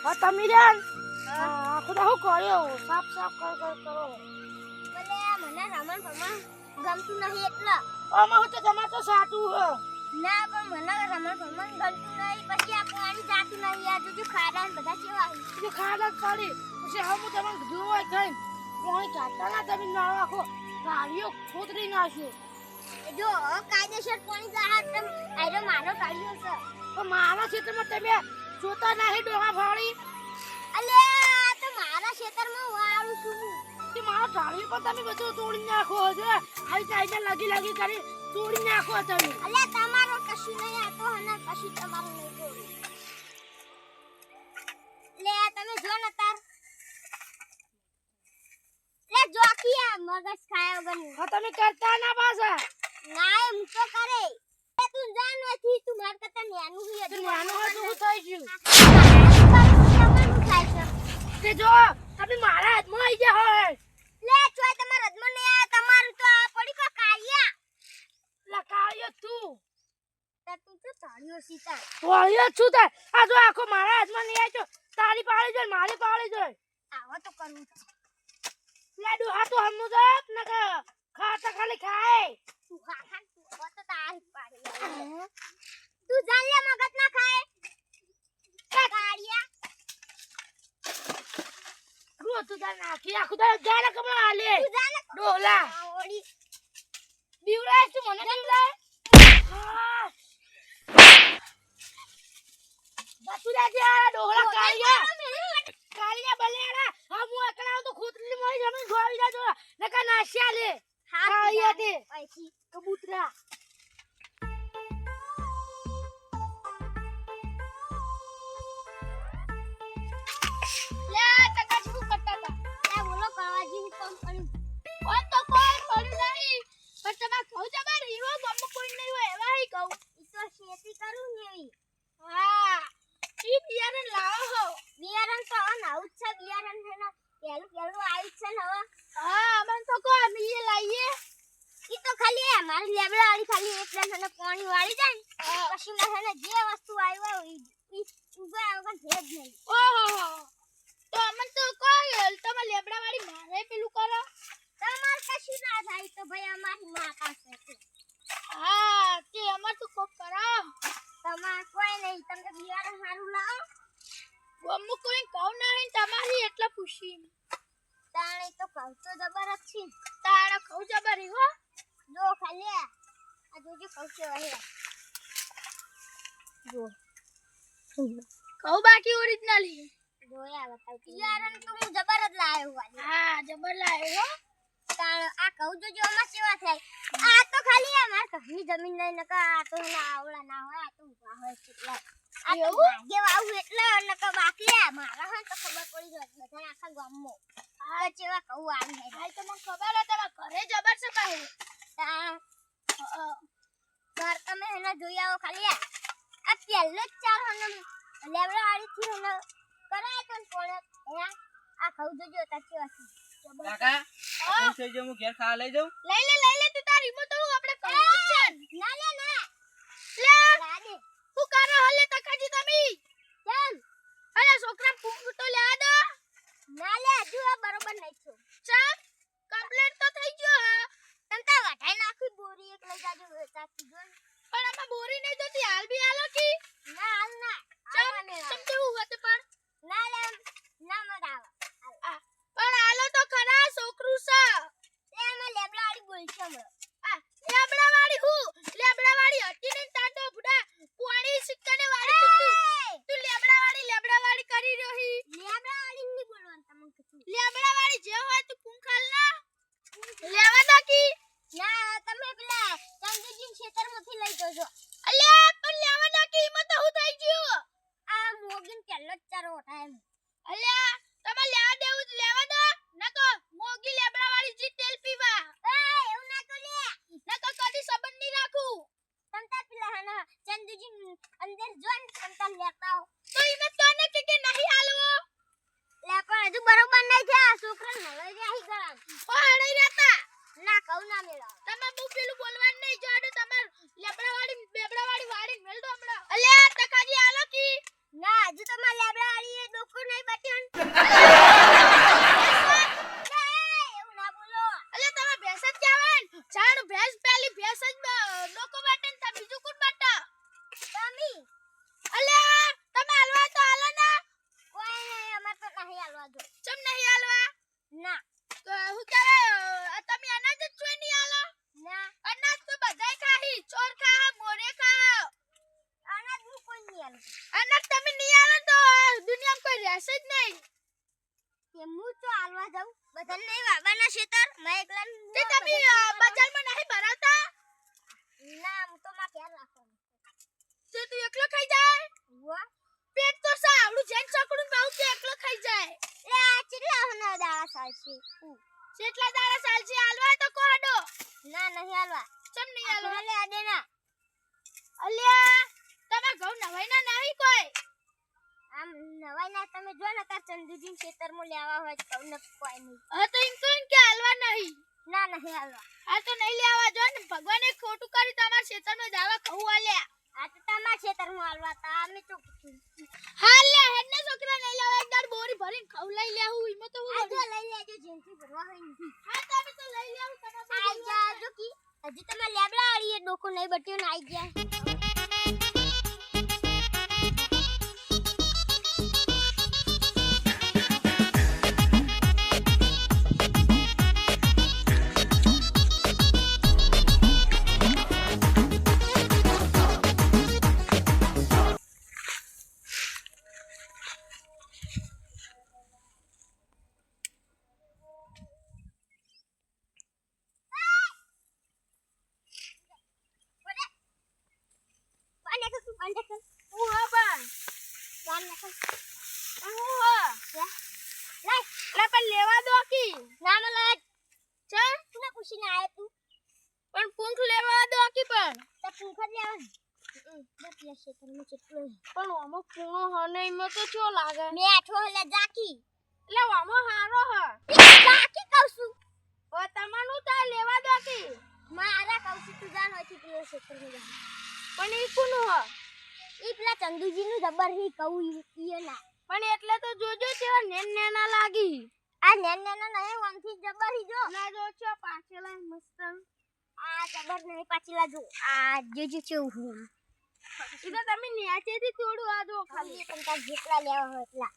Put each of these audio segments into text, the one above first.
હા તમે જાન ખુદા હું કર્યો સાફ સાફ કરો ભલે મને રમણ ભમણ ગમતું નહીં એટલે આમાં હું તો તમાર તો સાટું હ ના પણ મને રમણ ભમણ ગમતું નહીં પછી આ પાણી જાતું નહીં આ જો ખાડા ને બધા કેવા જે ખાડા પડી પછી હું તમને જોવાય કઈ કોઈ કાટા ના તમે ના રાખો ગાડીઓ ખોતરી નાખ્યો જો કાયદેસર પાણી જાહત તમ આયરો મારો કાઢ્યો છે તો મારા ક્ષેત્રમાં તમે જોતા નહીં ડોહા ફાડી અલે આ તો મારા ખેતરમાં વાળું છું કે મારા ટાળી પર તમે બધું તોડી નાખો જો આવી કાયદા લાગી કરી તોડી નાખો તમે અલે તમારો કશું નહીં આ તો હને કશું તમારું નહીં તોડ્યું લે તમે જો ને તાર લે જોકિયા મગજ ખાયા વગર હા તમે કરતા ના પાછા ના એમ તો કરે એ તું જાન નથી તું માર કરતા ન્યાનું હી તો નાનો હોય તો હું થઈ ગયું તમારું થાય છે તે જો તમે મારા હાથમાં આવી ગયા હોય લે ચોય તમારા હાથમાં નહીં આ તમારું તો આ પડી કો કાળિયા લકાયો તું તે તું તો તાળીઓ સીતા વાળ્યો છું તે આ જો આખો મારા હાથમાં નહીં આવ્યો તારી પાડી જાય મારી પાડી જાય આવો તો કરવું છે લાડુ હાથો હમુ જાત ન ખાતા ખાલી ખાય તું હા તું હો તો તારી પાડી તું જાન લે મગજ ના ખાય કાળિયા રો તું તા નાખી આખું તારે ગાના કમળા આલે તું જાન ડોલા ઓડી બીવરાય તું મને બીવરાય હા બતુરા જા ડોલા કાળિયા બલેડા હમુ એકલા તો ખોતરી મોઈ જમીન ગોળી જાજો નકા નાશ્યા લે કાળિયા દે પૈસી કબૂતરા લે ટકા શું કરતા હતા લે બોલો કાવાજી કોમ કર્યું કોણ તો કોઈ કર્યું નહીં પણ તમાર કહું જબર હીરો ગમ કોઈ નહીં હોય એવા હી કહું ઈ તો ખેતી કરું ને એવી હા ઈ બિયારણ લાવો હો બિયારણ તો આ નાઉ છે બિયારણ છે ને પેલું આવી છે ને હવે હા અમન તો કો મીએ લાઈએ ઈ તો ખાલી અમારી લેબડા વાળી ખાલી એક ને પાણી વાળી જાય ને પછી ને જે વસ્તુ આવ્યો ઈ ઉગા વગર ભેજ નહીં ઓહો તો અમન તો કોઈ તમે લેબડા વાળી મારે પેલું કરો તમાર કશું ના થાય તો ભાઈ અમારી માં પાસે છે હા તે અમાર તો કોક કરો તમાર કોઈ નહીં તમે બિયારણ હારું લાવો ગમુ કોઈ કહું નહીં તમારી એટલે પૂછી તાણે તો કહું તો જબર જ છે તાણે કહું જબર હો જો ખાલી આ જોજો કહું છે હે જો કહું બાકી ઓરિજિનલી જોયા બતાવ બિયારણ તો હું જબર જ લાવ્યો વાલી હા જબર લાવ્યો હો તાણે આ કહું જોજો અમાર સેવા થાય આ તો ખાલી અમાર ઘરની જમીન લઈ નકા આ તો ના આવડા ના હોય આ તો ઉભા હોય કેટલા આ તો ભાગે વાવું એટલે નકા બાકી મારા હા તો ખબર પડી જાય બધા આખા ગામમાં આ ચેવા કહું આવી હે ભાઈ તમને ખબર હે તમાર ઘરે જબર છે પાહે ઘર તમે એના જોઈ આવો ખાલી આ પહેલો જ ચાર હને લેવડા વાળી થી હને કરાય તો કોણે હે આ કહું જોજો તાચી વાસી કાકા હું થઈ જાઉં હું ઘેર ખાવા લઈ જાઉં લઈ લે તું તારી રિમોટ તો આપણે કરવું જ છે ના લે રાડે હું કરે હલે તકાજી તમે કેમ અરે છોકરા પૂંગ તો લે દો ના લે હજુ આ બરોબર નહીં છો ચમ કમ્પ્લીટ તો થઈ ગયો તંતા વઢાઈ નાખી બોરી એક લઈ જાજો ચાચી જોન પણ આમાં બોરી નહીં જોતી હાલ બી હાલો કી ના હાલ ના ચમ કેવું હોત પણ ના લે ના મત આવ પણ હાલો તો ખરા છોકરું છે લે અમે લેબડા વાળી બોલ છે અમે આ લેબડા વાળી હું લેબડા વાળી હતી ને તાતો બુડા પાણી સિક્કાને વાળી તું લેબડા વાળી કરી રહી લેબડા વાળી ની બોલવાનું તમને કીધું લેબડા વાળી જે હોય તું કુંખાલ ના લેવા દો કી ના તમે પેલા ચંદુજી ખેતરમાંથી લઈ જજો અલ્યા પણ લેવા દો કી ઈમાં તો હું થઈ ગયું આ મોગીન પહેલો જ ચારો ઉઠાય અલ્યા તમે લેવા દેવું લેવા દો નકો મોગી લેબડા વાળી જી તેલ પીવા એ એવું ના તો લે નકો કદી સંબંધ ની રાખું તંતા પેલા હના ચંદુજી અંદર જોન તંતા લેતા હો તો ઈને તો ને કે નહીં હાલવો લે પણ હજુ બરોબર નહીં થયા છોકરા નળે જાહી ગળા ઓ હડઈ રહેતા ના કહું ના મેળા તમે બહુ પેલું બોલવાનું નહીં જાડો તમાર લેબડા વાળી બેબડા વાળી મેલ દો હમણાં અલ્યા તકાજી આલો કી ના હજુ તમાર લેબડા વાળી એ ડોકો કેટલા દાડા ચાલશે હાલવા તો કોડો ના નહીં હાલવા ચમ નહીં હાલવા લે આ દેના અલ્યા તમે ઘઉં નવાઈ ના નહીં કોઈ આમ નવાઈ ના તમે જો ને કા ચંદુજી ખેતરમાં લેવા હોય તો ને કોઈ નહીં હા તો ઇન કે હાલવા નહીં ના નહીં હાલવા આ તો નહીં લેવા જો ને ભગવાને ખોટું કરી તમારા ખેતરમાં જાવા કહું આલ્યા આ તો તમારા ખેતરમાં હાલવા તા અમે તો હાલ લે હેડને છોકરા નહીં લેવા એક દાડ બોરી ભરીને ખવ લઈ લેવું ઈમાં તો હું આજો લઈ લેજો જેનથી ભરવા હોય ને હા તમે તો લઈ લેવું તમે આઈ જાજો કી હજી તમે લેબડા આડીએ ડોકો નહીં બટ્યો ને આઈ ગયા ચંદુજી નું જબર હી કહું ઈ ના પણ એટલે તો જોજો છે નેન નેના લાગી આ નેન નેના નહીં વંથી જબર હી જો ના જો છો પાછલા મસ્ત આ જબર નહીં પાછલા જો આ જોજો છે હું ઈ તો તમે ન્યાચેથી તોડું આ જો ખાલી તમતા જેટલા લેવા હોય એટલા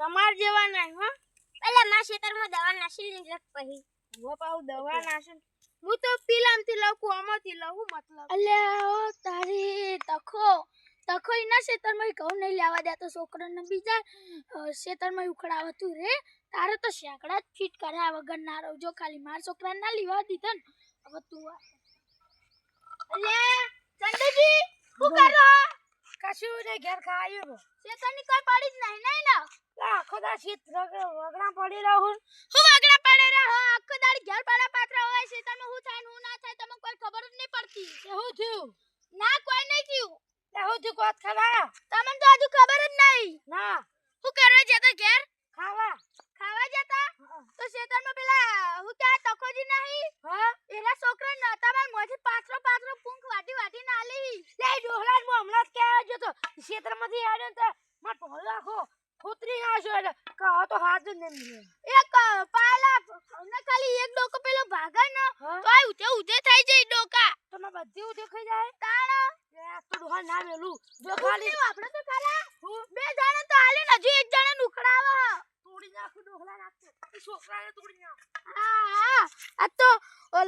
તમાર જેવા નહીં હો પેલા માં ખેતરમાં દવા નાખી લઈ રખ પછી હું પાઉ દવા નાખું હું તો પીલામથી લઉં કોમાંથી લઉં મતલબ અલ્યા તારી તખો ઇના ખેતરમાં ઘઉં નહીં લેવા દે તો છોકરાને બીજા ખેતરમાં ઉખડાવતું રે તારે તો શેકડા જ ફીટ કર્યા વગર ના રહો જો ખાલી માર છોકરાને ના લેવા દીધા ને હવે તું અલે ચંદુજી શું કરો કશું ને ઘેર ખાયો ખેતરની કોઈ પડી જ નહીં નહીં ના આખો દા ખેતર વગડા પડી રહું હું વગડા પડે રહે આખો દાડી ઘેર પાડા પાત્ર હોય ખેતરમાં હું થાય હું ના થાય તમને કોઈ ખબર જ નહીં પડતી શું થયું ના કોઈ નહીં થયું હું તું કોત ખાવા તમને તો હજુ ખબર જ નહીં ના હું કરવા જતો ઘેર ખાવા જતા તો ખેતરમાં પેલા હું ક્યાં તકોજી નહીં હા એના છોકરા ન તમાર મોથી પાછરો પૂંખ વાટી નાલી લે ડોહલા મો હમણાં જ કે જો તો ખેતરમાંથી આડે તો માં ઢોલ રાખો ખોતરી નાશો એટલે કહો તો હાથ જ નહીં એક પાલા ને ખાલી એક ડોકો પેલો ભાગે ને તો ઉધે થઈ જાય ડોકા તમે બધી ઉધે ખાઈ જાય તાણ તો ડોહા ના મેલું જો ખાલી આપણે તો ખાલા બે જણા તો આલે ને હજુ એક જણા નુખડાવા તોડી નાખું ડોહલા નાખતો છોકરાને તોડી નાખ હા આ તો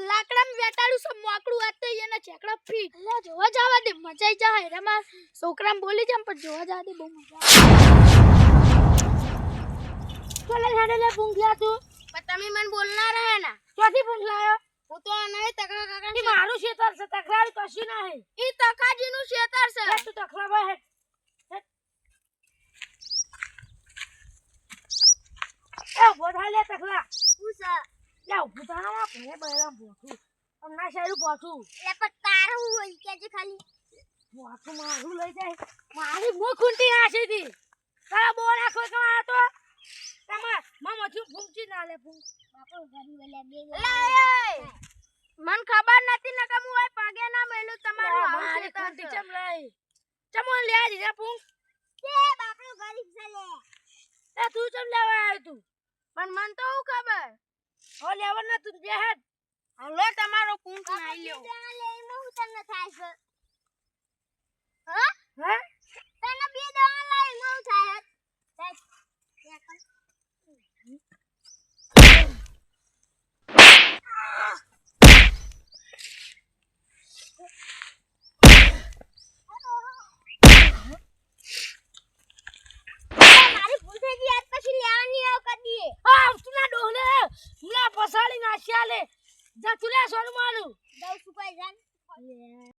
લાકડામાં વેટાડું સમ મોકડું આતે એને ચેકડા ફીટ લે જોવા જાવા દે મજાઈ જાય રમા છોકરાને બોલી જામ પણ જોવા જાવા દે બહુ મજા ચલે હેડે લે પૂંખલા તું પણ તમે મને બોલના રહે ના ક્યાંથી પૂંખલાયો હું તો નહીં તકરા કાકા ઈ મારું ખેતર છે તકરાર કશું નહીં ઈ તકાજીનું ખેતર છે તું તકરા બા હેડ એ બોધા લે તકલા પૂછા લે ઉભુતામાં ભલે બહેરા બોઠું અમના શેરું બોઠું લે પણ તારું હોય કે જે ખાલી બોઠું મારું લઈ જાય મારી મો ખૂંટી નાખી દી તારા બોરા ખોઈ કમા તો તમાર મમથી ફૂંચી ના લે ફૂંચ બાપો ગરી વેલે બે મન ખબર નથી ન કે હું ઓય પગે ના મેલું તમારું મારી ખૂંટી ચમ લઈ ચમ લે દીધા ફૂંચ કે બાપો ગરીબ છે લે એ તું ચમ લેવા આવ્યો તું પણ મન તો હું ખબર હો લેવા ના તું જે હેડ હલો તમારો ફૂંચ નાઈ લ્યો લે એમાં હું તમને થાય છે હા તને બે દવા લઈ એમાં હું થાય મારી ભૂલ થઈ ગઈ આજ પછી લેવાની આવ કરી દે હા તું ના ડોહલે મુલા પસાડી નાખ્યા લે જા તું લે સોનું મારું દઉં સુકાઈ જાન